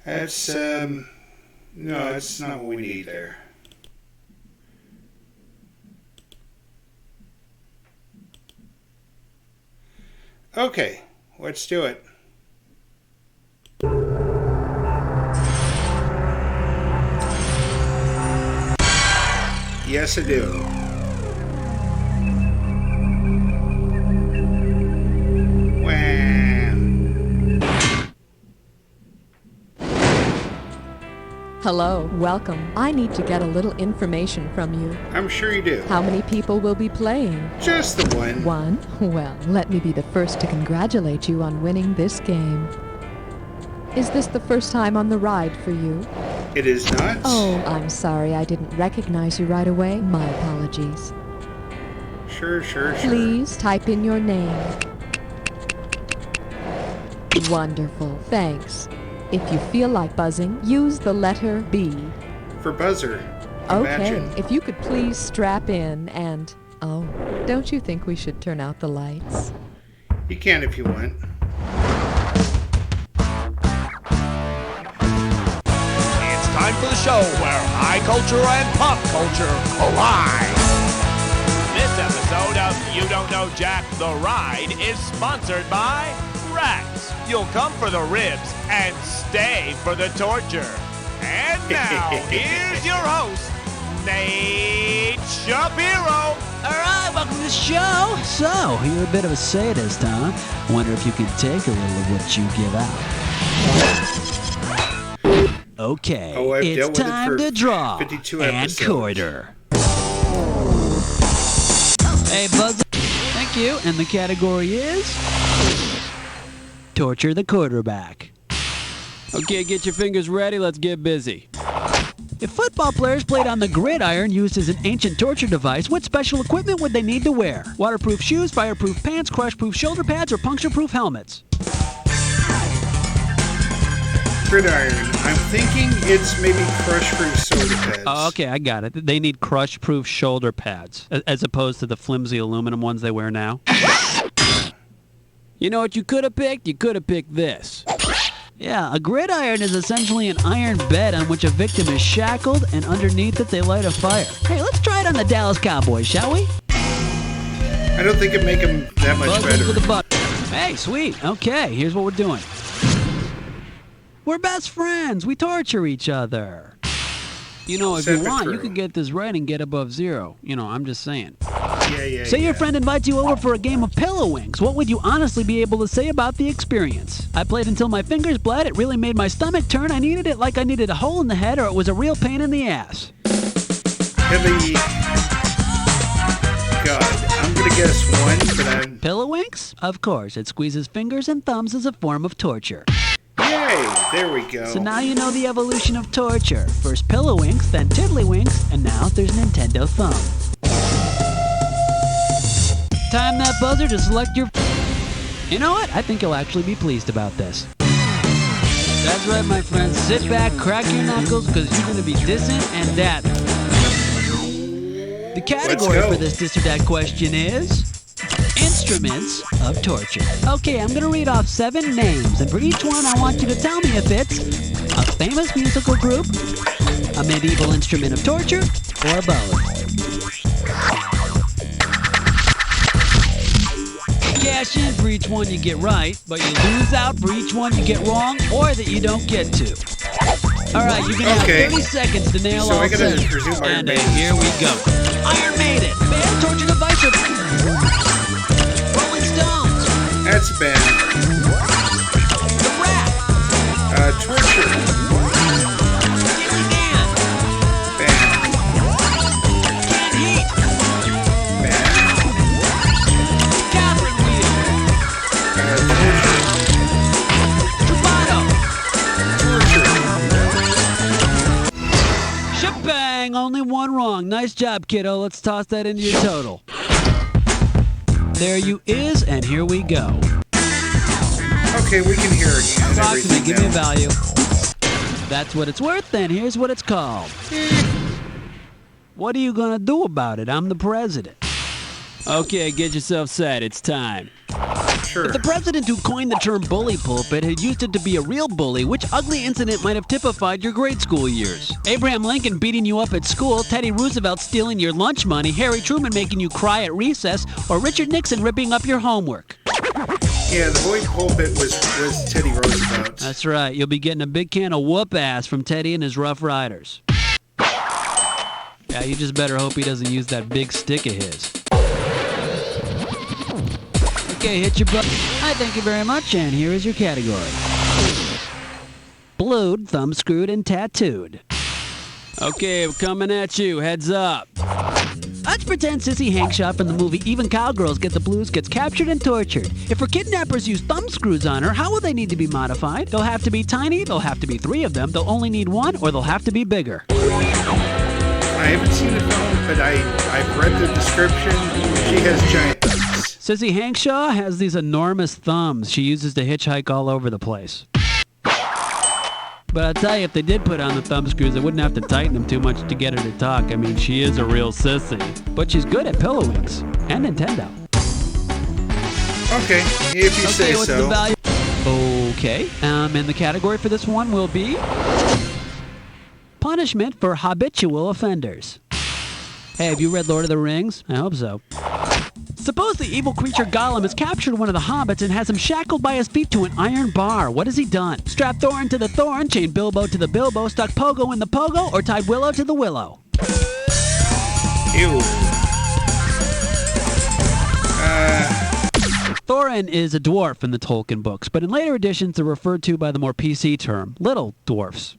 That's, no, that's not what we need there. Okay, let's do it. Yes, I do. Hello, welcome. I need to get a little information from you. I'm sure you do. How many people will be playing? Just the one. One? Well, let me be the first to congratulate you on winning this game. Is this the first time on the ride for you? It is not. Oh, I'm sorry I didn't recognize you right away. My apologies. Sure. Please type in your name. Wonderful, thanks. If you feel like buzzing, use the letter B. For buzzer. Okay, Imagine. if you could please strap in and... Oh, don't you think we should turn out the lights? You can if you want. It's time for the show where high culture and pop culture collide. This episode of You Don't Know Jack the Ride is sponsored by Rats. You'll come for the ribs and stay for the torture. And now, here's your host, Nate Shapiro. All right, welcome to the show. So, you're a bit of a sadist, huh? Wonder if you can take a little of what you give out. Okay, it's time to draw 52 and episodes. quarter. Hey, Buzzer. Thank you. And the category is... Torture the quarterback. Okay, get your fingers ready. Let's get busy. If football players played on the gridiron used as an ancient torture device, what special equipment would they need to wear? Waterproof shoes, fireproof pants, crush-proof shoulder pads, or puncture-proof helmets? Gridiron. I'm thinking it's maybe crush-proof soda pads. Oh, okay, I got it. They need crush-proof shoulder pads, as opposed to the flimsy aluminum ones they wear now. You know what you could have picked? You could have picked this. Yeah, a gridiron is essentially an iron bed on which a victim is shackled, and underneath it they light a fire. Hey, let's try it on the Dallas Cowboys, shall we? I don't think it'd make them that much better. For the butt. Hey, sweet. Okay, here's what we're doing. We're best friends. We torture each other. You know, if you want, you could get this right and get above zero. You know, I'm just saying. Yeah. Say your friend invites you over for a game of pillow wings. What would you honestly be able to say about the experience? I played until my fingers bled. It really made my stomach turn. I needed it like I needed a hole in the head, or it was a real pain in the ass. God, I'm gonna guess one, but I'm... Pillow winks? Of course. It squeezes fingers and thumbs as a form of torture. Yay! There we go. So now you know the evolution of torture. First pillow winks, then tiddlywinks, and now there's Nintendo Thumb. Time that buzzer to select your... You know what? I think you'll actually be pleased about this. That's right, my friends. Sit back, crack your knuckles, because you're going to be dissing and that. The category for this dis or dat question is... Instruments of torture. Okay, I'm going to read off 7 names, and for each one I want you to tell me if it's a famous musical group, a medieval instrument of torture, or both. Cash in for each one you get right, but you lose out for each one you get wrong or that you don't get to. Alright, you're going to have 30 seconds to nail all 7. And here we go. Iron Maiden, band torture device or... That's bad. The Rat. Torture. Steely Dan. Bad. Canned Heat. Bad. Catherine Wheel. Torture. Turbado. Torture. Shebang! Only one wrong. Nice job, kiddo. Let's toss that into your total. There you is, and here we go. Okay, we can hear again. Talk to me, give me a value. That's what it's worth, then. Here's what it's called. What are you gonna do about it? I'm the president. Okay, get yourself set. It's time. sure. If the president who coined the term bully pulpit had used it to be a real bully, which ugly incident might have typified your grade school years? Abraham Lincoln beating you up at school, Teddy Roosevelt stealing your lunch money, Harry Truman making you cry at recess, or Richard Nixon ripping up your homework? Yeah, the bully pulpit was Teddy Roosevelt. That's right. You'll be getting a big can of whoop ass from Teddy and his Rough Riders. Yeah, you just better hope he doesn't use that big stick of his. Okay, hit your butt. Hi, thank you very much, and here is your category. Blued, thumb-screwed, and tattooed. Okay, we're coming at you. Heads up. Let's pretend Sissy Hankshaw from the movie Even Cowgirls Get the Blues gets captured and tortured. If her kidnappers use thumb screws on her, how will they need to be modified? They'll have to be tiny, they'll have to be 3 of them, they'll only need 1, or they'll have to be bigger. I haven't seen the film, but I've read the description. She has giant thumbs. Sissy Hankshaw has these enormous thumbs she uses to hitchhike all over the place. But I'll tell you, if they did put on the thumb screws, they wouldn't have to tighten them too much to get her to talk. I mean, she is a real sissy. But she's good at Pillow Wings and Nintendo. Okay, if you say what's so. The value? Okay, and the category for this one will be punishment for habitual offenders. Hey, have you read Lord of the Rings? I hope so. Suppose the evil creature Gollum has captured one of the hobbits and has him shackled by his feet to an iron bar. What has he done? Strapped Thorin to the Thorn, chained Bilbo to the Bilbo, stuck Pogo in the Pogo, or tied Willow to the Willow? Ew. Thorin is a dwarf in the Tolkien books, but in later editions they're referred to by the more PC term, little dwarfs.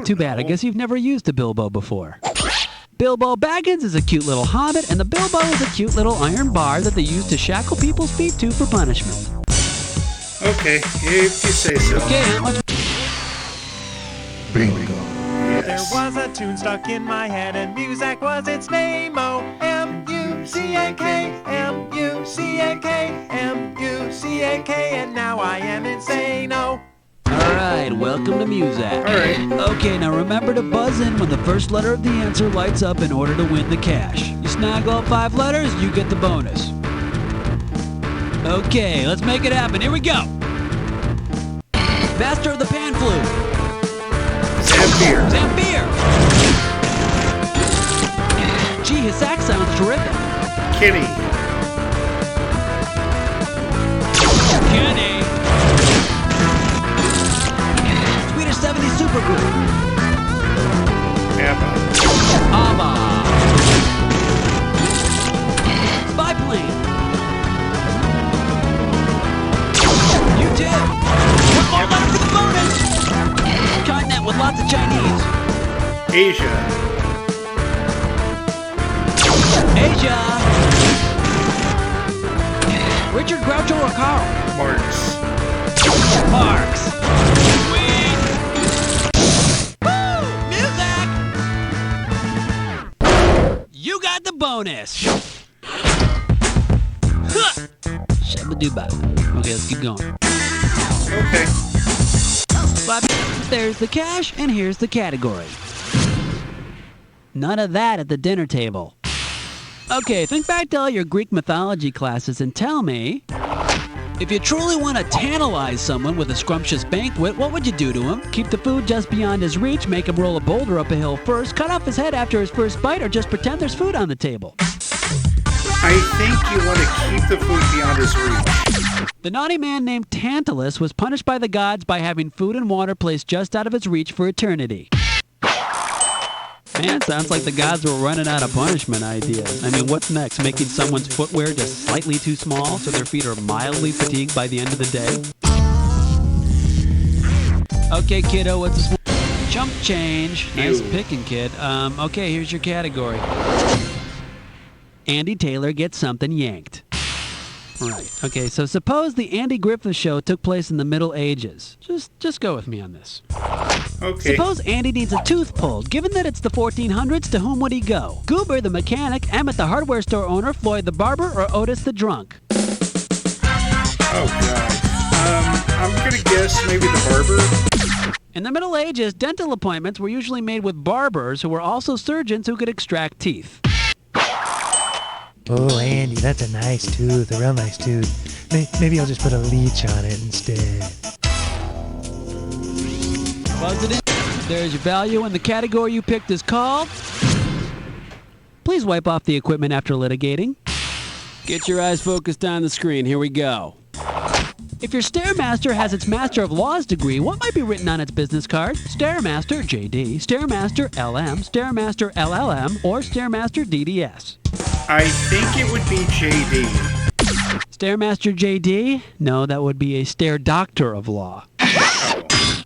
Too bad. I guess you've never used a Bilbo before. Bilbo Baggins is a cute little hobbit, and the Bilbo is a cute little iron bar that they use to shackle people's feet to for punishment. Okay, if you say so. Okay, how much? Bingo. There Yes. was a tune stuck in my head and Muzak was its name. Oh, M-U-Z-A-K, M-U-Z-A-K, M-U-Z-A-K, and now I am insane. Oh. Alright, welcome to Muzak. Alright. Okay, now remember to buzz in when the first letter of the answer lights up in order to win the cash. You snag all 5 letters, you get the bonus. Okay, let's make it happen. Here we go. Master of the pan flute. Zamfir. Zamfir. Gee, his sax sounds terrific. Kitty. Kenny. Swedish 70s supergroup. ABBA. ABBA. Spy plane. You did. One more letter for the bonus. Continent with lots of Chinese. Asia. Asia. Richard Groucho or Carl? Marx. Marx. Sweet. Woo! Music. You got the bonus. Huh. Shabba-doo-ba. Okay, let's keep going. Okay. But there's the cash, and here's the category. None of that at the dinner table. Okay, think back to all your Greek mythology classes and tell me, if you truly want to tantalize someone with a scrumptious banquet, what would you do to him? Keep the food just beyond his reach, make him roll a boulder up a hill first, cut off his head after his first bite, or just pretend there's food on the table? I think you want to keep the food beyond his reach. The naughty man named Tantalus was punished by the gods by having food and water placed just out of his reach for eternity. Man, sounds like the gods were running out of punishment ideas. I mean, what's next? Making someone's footwear just slightly too small so their feet are mildly fatigued by the end of the day? Okay, kiddo, what's this one? Chump change. Nice Ew. picking, kid. Okay, here's your category. Andy Taylor gets something yanked. Right. Okay, so suppose the Andy Griffith Show took place in the Middle Ages. Just go with me on this. Okay. Suppose Andy needs a tooth pulled. Given that it's the 1400s, to whom would he go? Goober the mechanic, Emmett the hardware store owner, Floyd the barber, or Otis the drunk? Oh, God. I'm going to guess maybe the barber. In the Middle Ages, dental appointments were usually made with barbers who were also surgeons who could extract teeth. Oh, Andy, that's a nice tooth, a real nice tooth. Maybe I'll just put a leech on it instead. Buzz it in. There's your value, and the category you picked is called... Please wipe off the equipment after litigating. Get your eyes focused on the screen. Here we go. If your Stairmaster has its Master of Laws degree, what might be written on its business card? Stairmaster JD, Stairmaster LM, Stairmaster LLM, or Stairmaster DDS? I think it would be JD. Stairmaster JD? No, that would be a Stair Doctor of Law. Oh.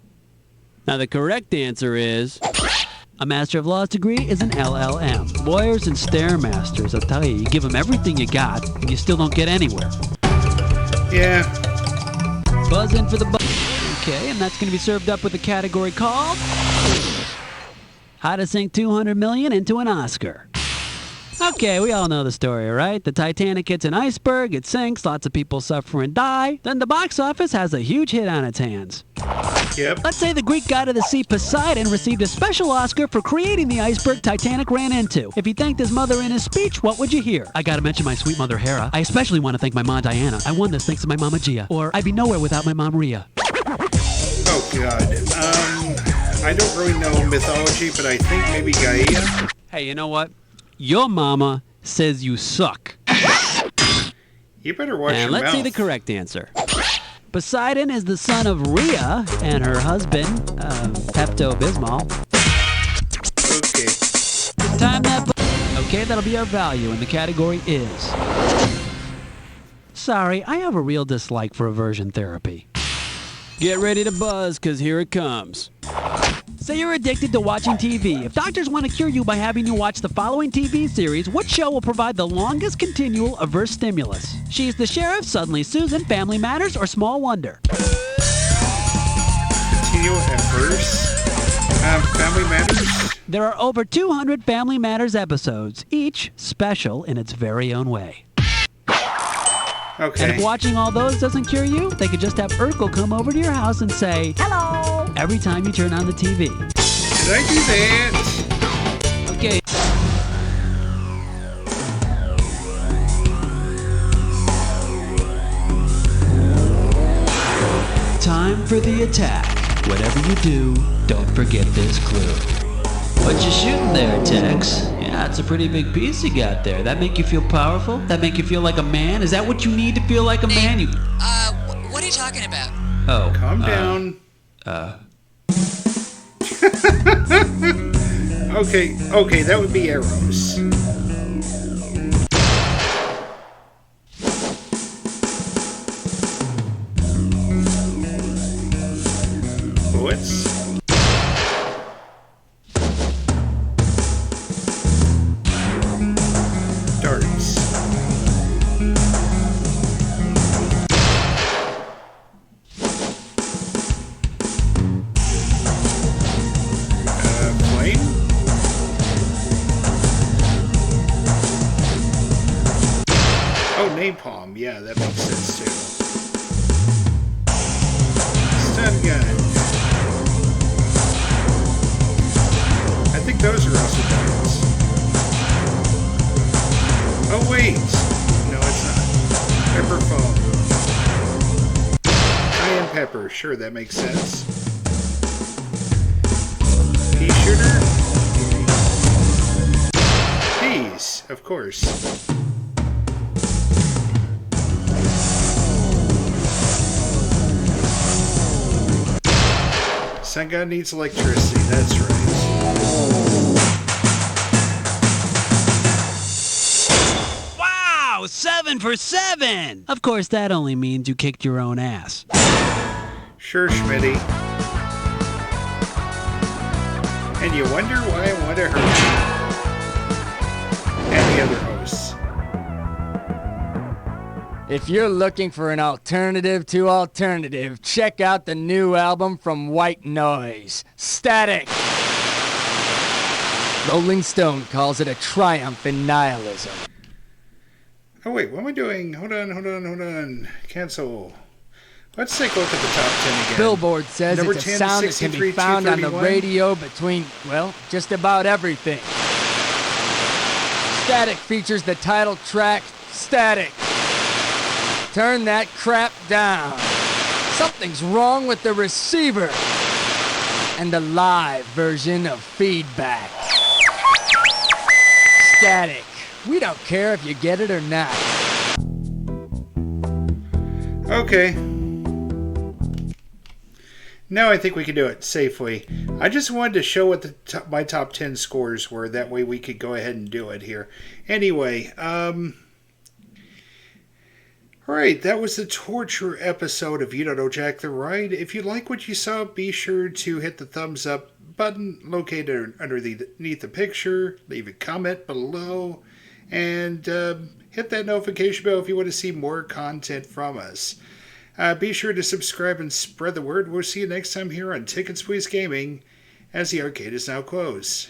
Now the correct answer is... A Master of Laws degree is an LLM. Lawyers and Stairmasters, I'll tell you, you give them everything you got, and you still don't get anywhere. Yeah. Buzz in for the buzz. Okay, and that's going to be served up with a category called... How to sink $200 million into an Oscar. Okay, we all know the story, right? The Titanic hits an iceberg, it sinks, lots of people suffer and die. Then the box office has a huge hit on its hands. Yep. Let's say the Greek god of the sea, Poseidon, received a special Oscar for creating the iceberg Titanic ran into. If he thanked his mother in his speech, what would you hear? I gotta mention my sweet mother, Hera. I especially want to thank my mom, Diana. I won this thanks to my mama, Gia. Or I'd be nowhere without my mom, Rhea. Oh, God. I don't really know mythology, but I think maybe Gaia. Hey, you know what? Your mama says you suck. You better watch And your let's mouth. see the correct answer. Poseidon is the son of Rhea and her husband, Pepto-Bismol. Okay. Time that... Okay, that'll be our value, and the category is... Sorry, I have a real dislike for aversion therapy. Get ready to buzz, because here it comes. Say you're addicted to watching TV. If doctors want to cure you by having you watch the following TV series, what show will provide the longest continual averse stimulus? She's the Sheriff, Suddenly Susan, Family Matters, or Small Wonder? Continual adverse. Family Matters. There are over 200 Family Matters episodes, each special in its very own way. Okay. And if watching all those doesn't cure you, they could just have Urkel come over to your house and say, "Hello," every time you turn on the TV. Did I do that? Okay. Time for the attack. Whatever you do, don't forget this clue. What you shooting there, Tex? Yeah, it's a pretty big piece you got there. That make you feel powerful? That make you feel like a man? Is that what you need to feel like a man? What are you talking about? Oh. Calm down. Okay, that would be arrows. Bullets. Darts. Flame. Oh, napalm. Yeah, that makes sense too. Stun gun. I think those are also darts. Oh wait, no it's not. Pepper foam. Cayenne pepper, sure that makes sense. Pea shooter? Peas, of course. Sun gun needs electricity, that's right. Wow, 7 for 7! Of course, that only means you kicked your own ass. Sure, Schmitty. And you wonder why I want to hurt you. And the other hosts. If you're looking for an alternative to alternative, check out the new album from White Noise, Static. Rolling Stone calls it a triumph in nihilism. Oh wait, what am I doing? Hold on. Cancel. Let's take a look at the top 10 again. Billboard says Number it's a 10 to sound that can 63, be found on the 231. radio between, well, just about everything. Static features the title track, Static. Turn that crap down. Something's wrong with the receiver. And a live version of feedback. Static. We don't care if you get it or not. Okay. Now I think we can do it safely. I just wanted to show what my top 10 scores were. That way we could go ahead and do it here. Anyway, alright, that was the torture episode of You Don't Know Jack the Ride. If you like what you saw, be sure to hit the thumbs up button located underneath the picture. Leave a comment below. And hit that notification bell if you want to see more content from us. Be sure to subscribe and spread the word. We'll see you next time here on Tickets Please Gaming, as the arcade is now closed.